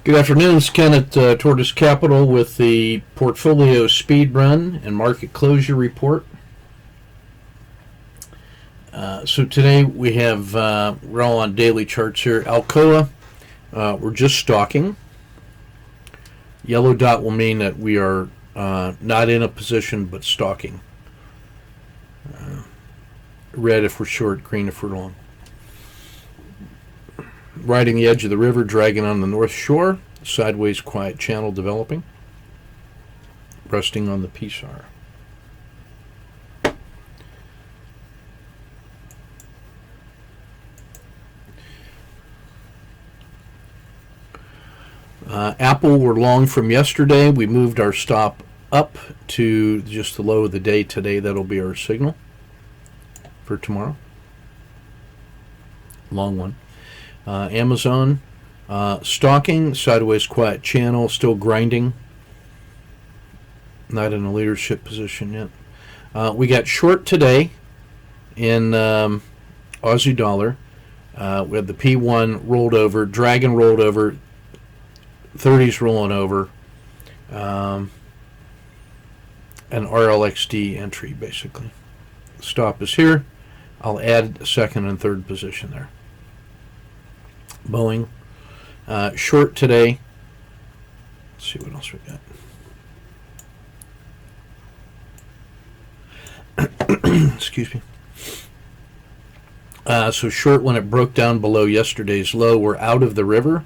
Good afternoon, it's Ken at Tortoise Capital with the portfolio speed run and market closure report. So today we have, we're all on daily charts here. Alcoa, we're just stalking. Yellow dot will mean that we are not in a position but stalking. Red if we're short, green if we're long. Riding the edge of the river, dragging on the north shore, sideways quiet channel developing, resting on the PSAR. Apple, we're long from yesterday. We moved our stop up to just the low of the day today. That'll be our signal for tomorrow. Long one. Amazon, stalking, sideways quiet channel, still grinding. Not in a leadership position yet. We got short today in Aussie dollar. We had the P1 rolled over, Dragon rolled over, 30s rolling over, and RLXD entry basically. Stop is here. I'll add second and third position there. Boeing, short today. Let's see what else we got. Excuse me. So short when it broke down below yesterday's low. We're out of the river.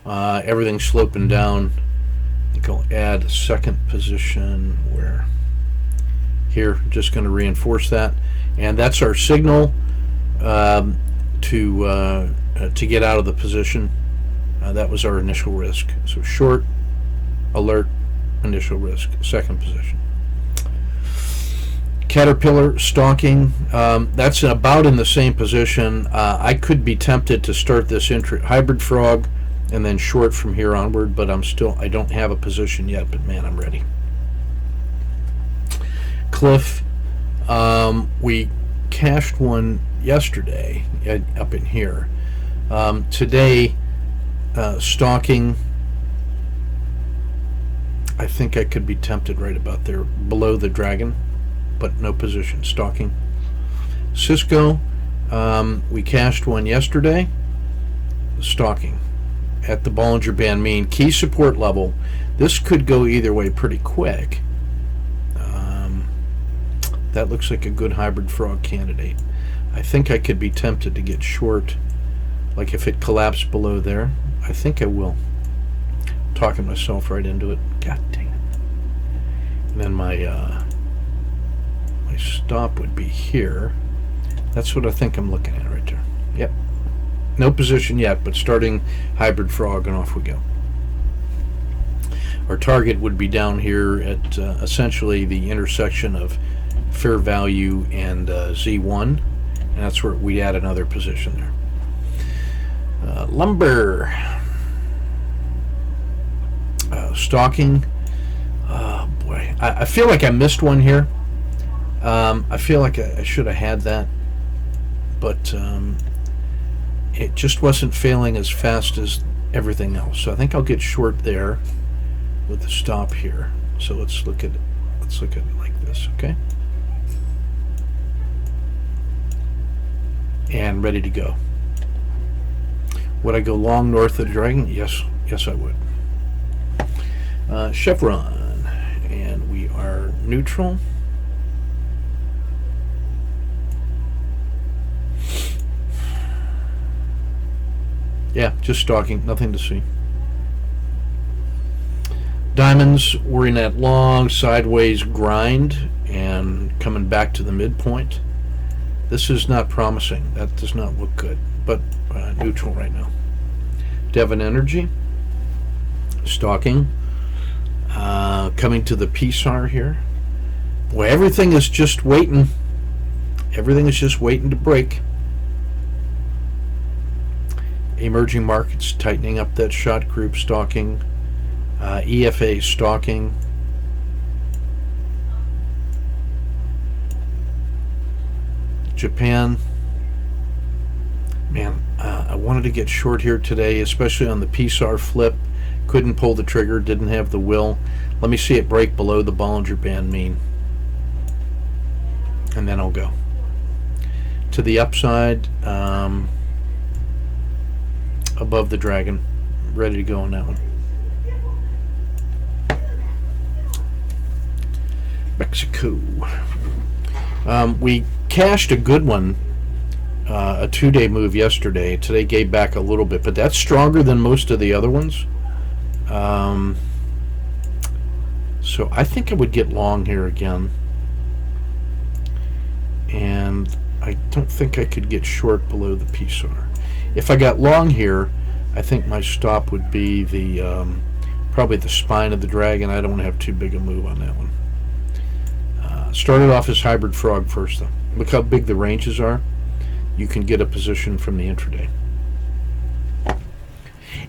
Everything's sloping down. I think I'll add second position where here. Just going to reinforce that, and that's our signal to get out of the position. That was our initial risk. So short, alert, initial risk, second position. Caterpillar, stalking, that's about in the same position. I could be tempted to start this hybrid frog and then short from here onward, but I don't have a position yet, but man, I'm ready. Cliff, we cashed one yesterday up in here. Today, stalking, I think I could be tempted right about there, below the Dragon, but no position, stalking. Cisco, we cashed one yesterday, stalking, at the Bollinger Band mean, key support level. This could go either way pretty quick. That looks like a good hybrid frog candidate. I think I could be tempted to get short. Like if it collapsed below there, I think I will. I'm talking myself right into it. God dang it. And then my stop would be here. That's what I think I'm looking at right there. Yep. No position yet, but starting hybrid frog and off we go. Our target would be down here at essentially the intersection of fair value and Z1, and that's where we add another position there. Lumber, stalking. Oh boy, I feel like I missed one here. I feel like I should have had that, but it just wasn't failing as fast as everything else. So I think I'll get short there with the stop here. So let's look at it like this, okay? And ready to go. Would I go long north of the Dragon? Yes, I would. Chevron, and we are neutral. Yeah, just stalking, nothing to see. Diamonds, we're in that long sideways grind and coming back to the midpoint. This is not promising. That does not look good, but neutral right now. Devon Energy, stalking, coming to the PSAR here. Boy, everything is just waiting. Everything is just waiting to break. Emerging markets tightening up that shot group, stalking. EFA stalking. Japan Man, I wanted to get short here today, especially on the PSAR flip. Couldn't pull the trigger, didn't have the will. Let me see it break below the Bollinger Band mean, and then I'll go. To the upside, above the dragon. Ready to go on that one. Mexico. We cashed a good one, a 2-day move yesterday. Today gave back a little bit, but that's stronger than most of the other ones. So I think I would get long here again. And I don't think I could get short below the PSAR. If I got long here, I think my stop would be the probably the spine of the dragon. I don't want to have too big a move on that one. Started off as hybrid frog first, though. Look how big the ranges are. You can get a position from the intraday.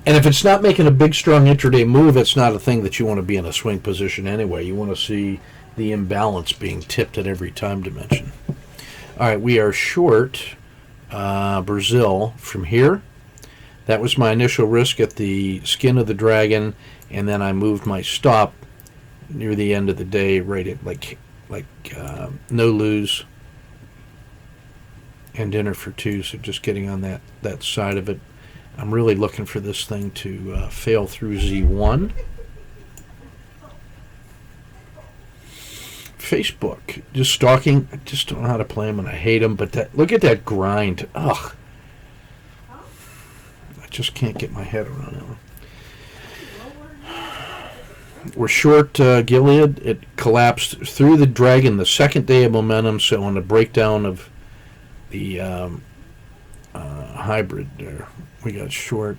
And if it's not making a big, strong intraday move, it's not a thing that you want to be in a swing position anyway. You want to see the imbalance being tipped at every time dimension. All right, we are short Brazil from here. That was my initial risk at the skin of the dragon, and then I moved my stop near the end of the day, right at like no lose and dinner for two. So just getting on that side of it. I'm really looking for this thing to fail through Z1. Facebook, just stalking. I just don't know how to play them, and I hate them. But look at that grind. Ugh. I just can't get my head around that one. We're short Gilead. It collapsed through the dragon the second day of momentum. So on the breakdown of the hybrid there, we got short.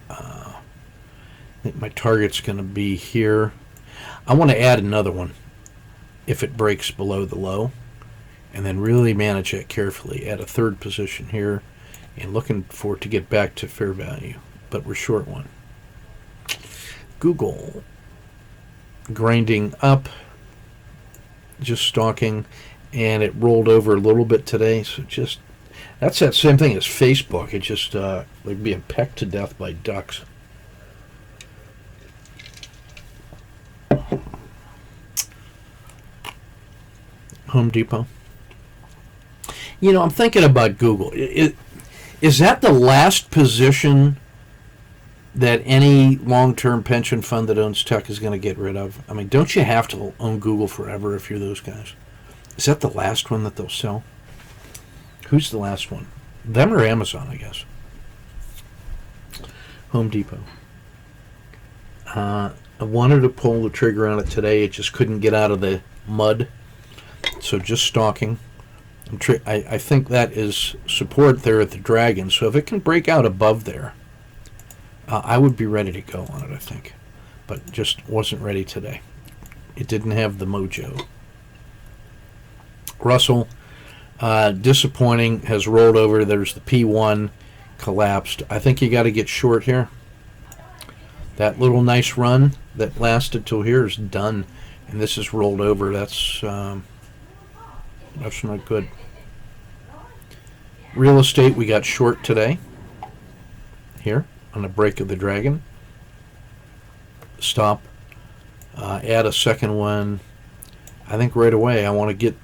I think my target's going to be here. I want to add another one if it breaks below the low, and then really manage it carefully. Add a third position here, and looking for it to get back to fair value. But we're short one. Google, grinding up, just stalking, and it rolled over a little bit today. So just that's that same thing as Facebook. It just like being pecked to death by ducks. Home Depot. You know, I'm thinking about Google. Is that the last position that any long-term pension fund that owns tech is going to get rid of? I mean, don't you have to own Google forever if you're those guys? Is that the last one that they'll sell? Who's the last one? Them or Amazon, I guess. Home Depot. I wanted to pull the trigger on it today. It just couldn't get out of the mud. So just stalking. I think that is support there at the dragon. So if it can break out above there, I would be ready to go on it, I think. But just wasn't ready today. It didn't have the mojo. Russell, disappointing, has rolled over. There's the P1, collapsed. I think you got to get short here. That little nice run that lasted till here is done. And this is rolled over. That's not good. Real estate, we got short today. Here. On the break of the dragon. Stop. Add a second one. I think right away I want to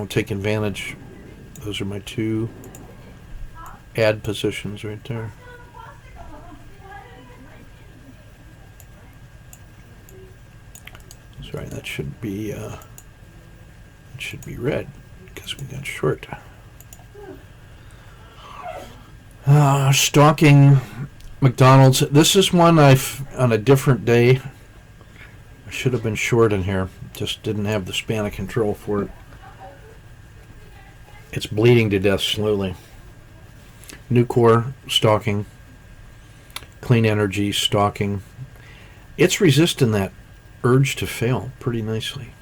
take advantage. Those are my two add positions right there. Sorry, that should be red because we got short. Stalking McDonald's. This is one on a different day. I should have been short in here. Just didn't have the span of control for it. It's bleeding to death slowly. Nucor, stalking. Clean Energy, stalking. It's resisting that urge to fail pretty nicely.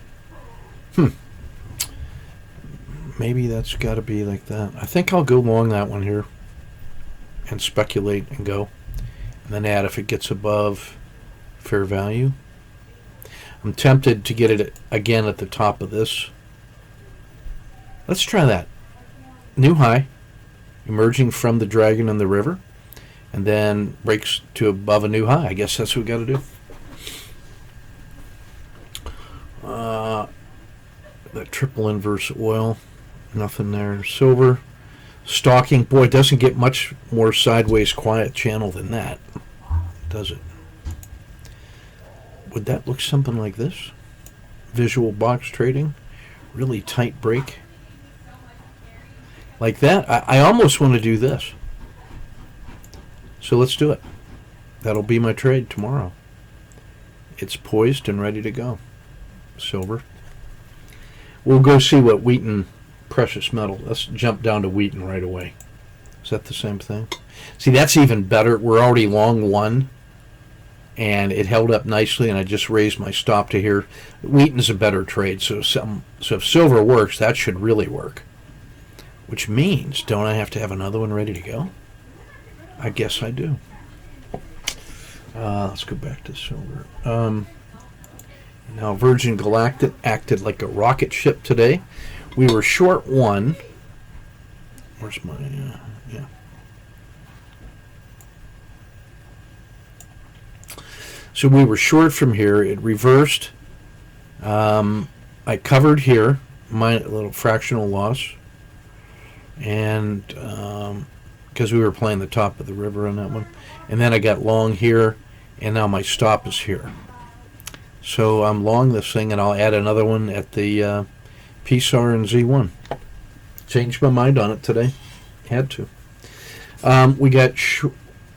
Maybe that's got to be like that. I think I'll go long that one here and speculate and go. And then add if it gets above fair value. I'm tempted to get it again at the top of this. Let's try that. new high, emerging from the dragon and the river, and then breaks to above a new high. I guess that's what we got to do. That triple inverse oil, nothing there. Silver, stalking. Boy, it doesn't get much more sideways quiet channel than that, does it? Would that look something like this? Visual box trading, really tight break. Like that, I almost want to do this. So let's do it. That'll be my trade tomorrow. It's poised and ready to go. Silver. We'll go see what Wheaton precious metal. Let's jump down to Wheaton right away. Is that the same thing? See, that's even better. We're already long one, and it held up nicely, and I just raised my stop to here. Wheaton's a better trade, so if silver works, that should really work. Which means, don't I have to have another one ready to go? I guess I do. Let's go back to silver. Now, Virgin Galactic acted like a rocket ship today. We were short one. Where's my... yeah. So we were short from here. It reversed. I covered here, my little fractional loss. And because we were playing the top of the river on that one. And then I got long here, and now my stop is here. So I'm long this thing, and I'll add another one at the PSAR and Z1. Changed my mind on it today. Had to.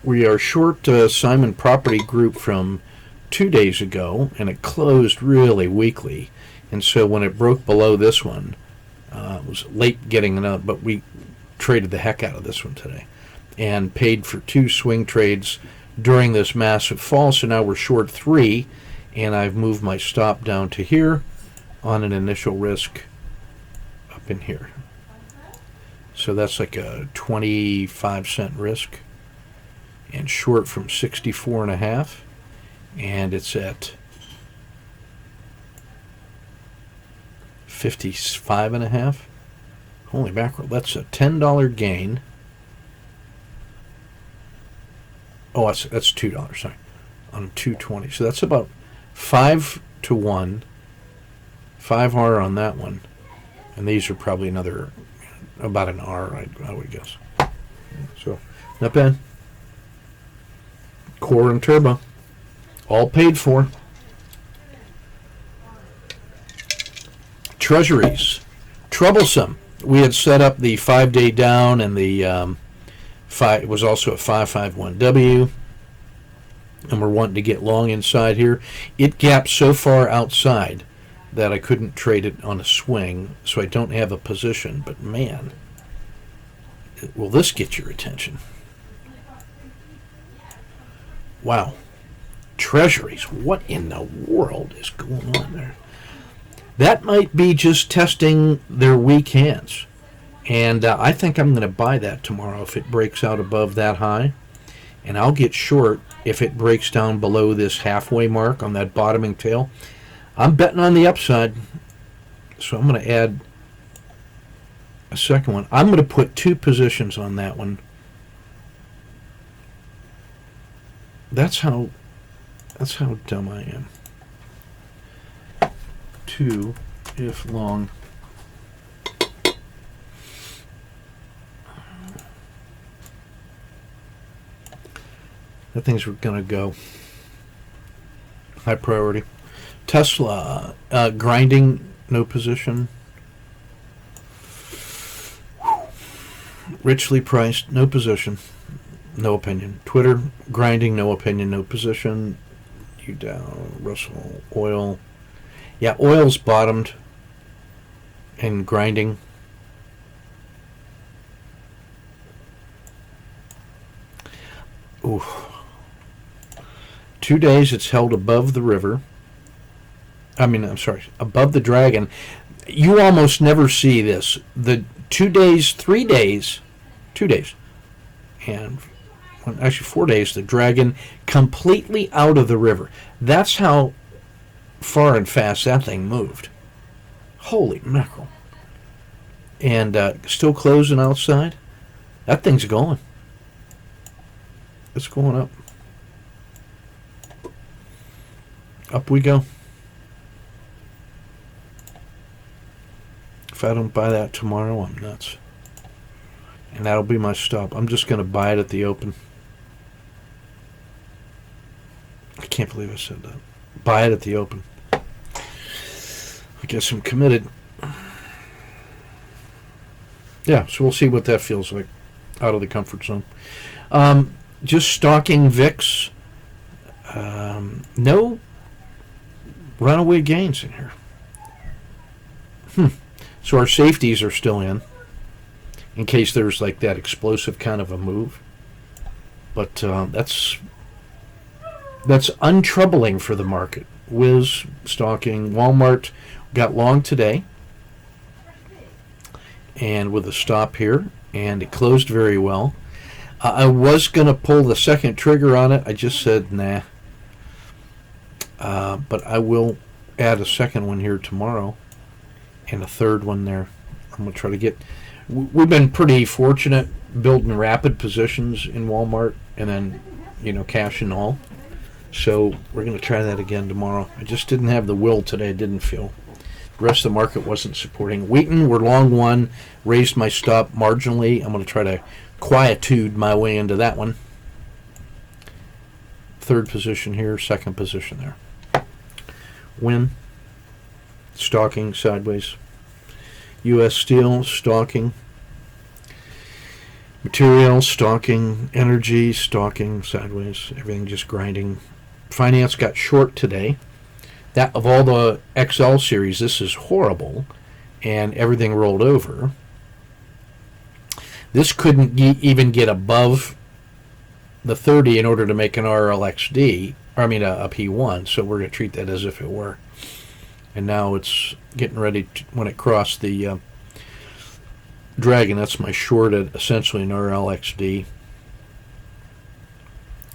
We are short Simon Property Group from 2 days ago, and it closed really weakly. And so when it broke below this one, it was late getting another, but we traded the heck out of this one today and paid for 2 swing trades during this massive fall. So now we're short 3, and I've moved my stop down to here on an initial risk up in here. So that's like a 25-cent risk, and short from 64.5, and it's at 55.5. Holy mackerel, that's a $10 gain. Oh, that's $2, sorry, on 220. So that's about 5 to 1, 5R on that one, and these are probably another, about an R, I would guess. So, not bad. Core and turbo, all paid for. Treasuries, troublesome. We had set up the 5-day down, and the it was also a 551W, and we're wanting to get long inside here. It gapped so far outside that I couldn't trade it on a swing, so I don't have a position. But man, will this get your attention? Wow. Treasuries, what in the world is going on there? That might be just testing their weak hands. And I think I'm going to buy that tomorrow if it breaks out above that high. And I'll get short if it breaks down below this halfway mark on that bottoming tail. I'm betting on the upside. So I'm going to add a second one. I'm going to put 2 positions on that one. That's how dumb I am. 2 if long. That thing's going to go. High priority. Tesla, grinding, no position. Richly priced, no position, no opinion. Twitter, grinding, no opinion, no position. You down. Russell, oil. Yeah, oil's bottomed and grinding. Ooh. 2 days it's held above the river. Above the dragon. You almost never see this. The 2 days, 3 days, 2 days, and actually 4 days, the dragon completely out of the river. That's how far and fast that thing moved. Holy mackerel. and still closing outside. That thing's going. It's going up. Up we go. If I don't buy that tomorrow, I'm nuts. And that'll be my stop. I'm just going to buy it at the open. I can't believe I said that. Buy it at the open. I guess I'm committed. Yeah, so we'll see what that feels like out of the comfort zone. Just stalking VIX. No runaway gains in here. So our safeties are still in case there's like that explosive kind of a move. But that's untroubling for the market. Wiz, stalking, Walmart got long today, and with a stop here, and it closed very well. I was going to pull the second trigger on it. I just said nah. But I will add a second one here tomorrow and a third one there. I'm going to try to get... We've been pretty fortunate building rapid positions in Walmart and then, cash and all. So we're going to try that again tomorrow. I just didn't have the will today. I didn't feel. The rest of the market wasn't supporting. Wheaton, we're long one. Raised my stop marginally. I'm going to try to quietude my way into that one. Third position here, second position there. Win. Stalking sideways. U.S. Steel, stalking. Materials, stalking. Energy, stalking sideways. Everything just grinding. Finance got short today. That of all the XL series, this is horrible, and everything rolled over. This couldn't even get above the 30 in order to make an RLXD, a P1, so we're going to treat that as if it were. And now it's getting ready to, when it crossed the Dragon, that's my short at essentially an RLXD.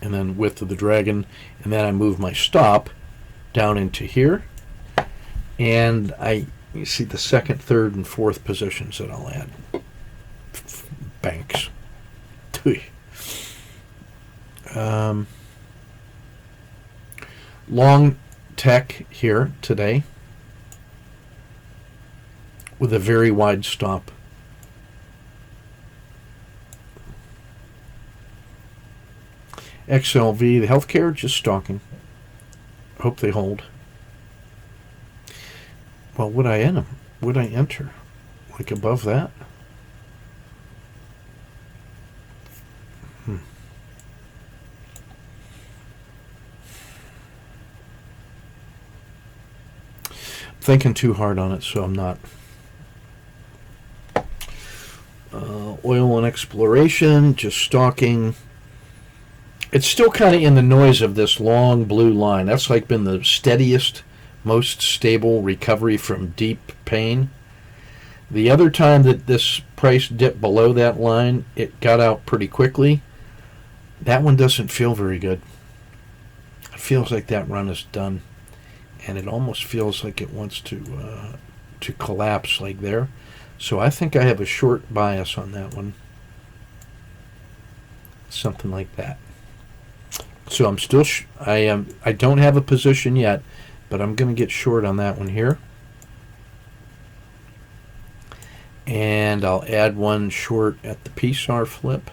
And then width of the Dragon, and then I move my stop down into here, and you see the second, third, and fourth positions that I'll add. Banks. Long tech here today with a very wide stop. XLV, the healthcare, just stalking. Hope they hold. Well, would I enter? Like above that? Thinking too hard on it, so I'm not. Oil and exploration, just stalking. It's still kind of in the noise of this long blue line. That's like been the steadiest, most stable recovery from deep pain. The other time that this price dipped below that line, it got out pretty quickly. That one doesn't feel very good. It feels like that run is done. And it almost feels like it wants to collapse like there. So I think I have a short bias on that one. Something like that. So I'm still, I don't have a position yet, but I'm going to get short on that one here. And I'll add one short at the PSAR flip.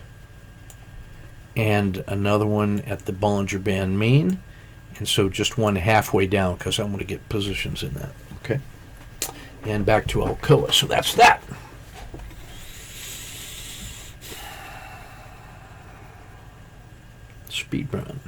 And another one at the Bollinger Band mean. And so just one halfway down because I'm going to get positions in that. Okay. And back to Alcoa. So that's that. Speedrun.